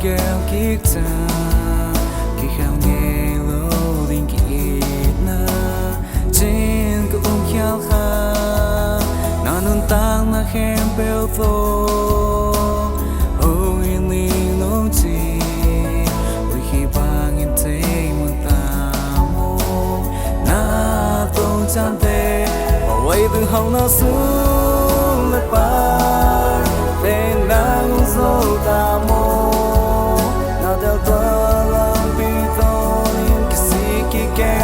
keo kiết ta khi khao nghe lâu đình kiệt na trên cái ôm khao kha nó nôn tang na khem beo thô ôi li nô chi ôi khi ba nghìn thế mừng ta mô na tôn chan te ôi từ hồng nó xuống lại ba tên nắng dâu ta mô nào theo ta làm bi to những cái gì kia kẻ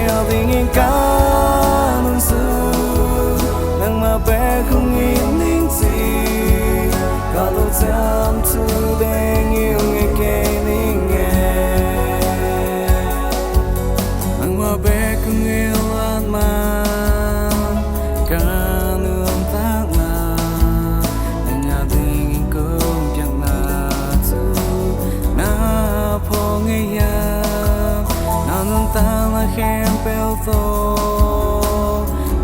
ở tình yên cá nương sư nắng mà bé không yên ninh gì cả tôi dám thư để yêu nghe kẻ ninh nghe nắng mà bé không yêu anh mà ta là khem beo thô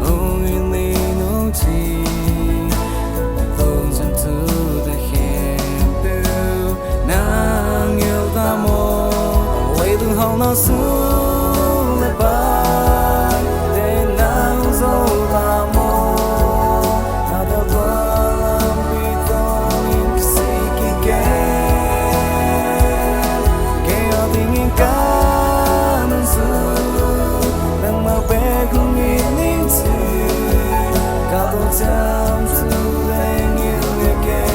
ôi li nô chi tôn chân thư ta khem beo nàng yêu ta mô ôi từng hồng nó xuống lại ba để nàng dâu ta mô nào theo ta làm vì to những cái gì kia kẻ ở tình yên cá bé không nghĩ đến gì cả tôi dám giữ để yêu nghe kẻ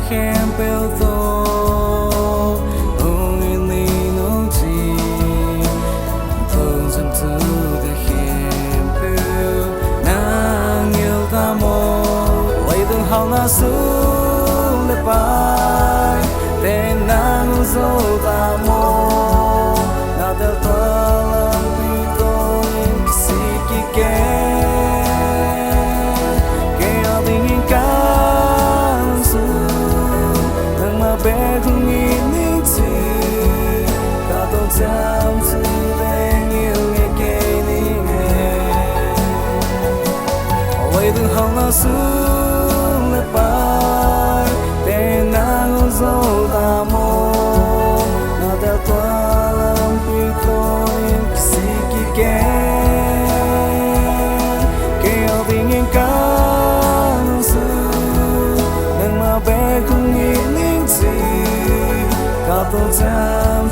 khem beo thô ôi li nô chi tôn chân thư ta khem beo nàng yêu ta mô ôi từng hồng nó xuống lại ba tên nàng dâu ta mô nào theo ta làm vì tôi những cái gì kia kẻ tình yên cá bé không nghĩ đến gì cả tôi dám giữ để yêu nghe kẻ nghe ôi từng hồng nó xuống lại ba tên nàng dâu ta mô nào theo ta làm vì tôi những cái gì kia kẻ ở tình yên cá nương sư nắng mà bé không nghĩ cả tôi dám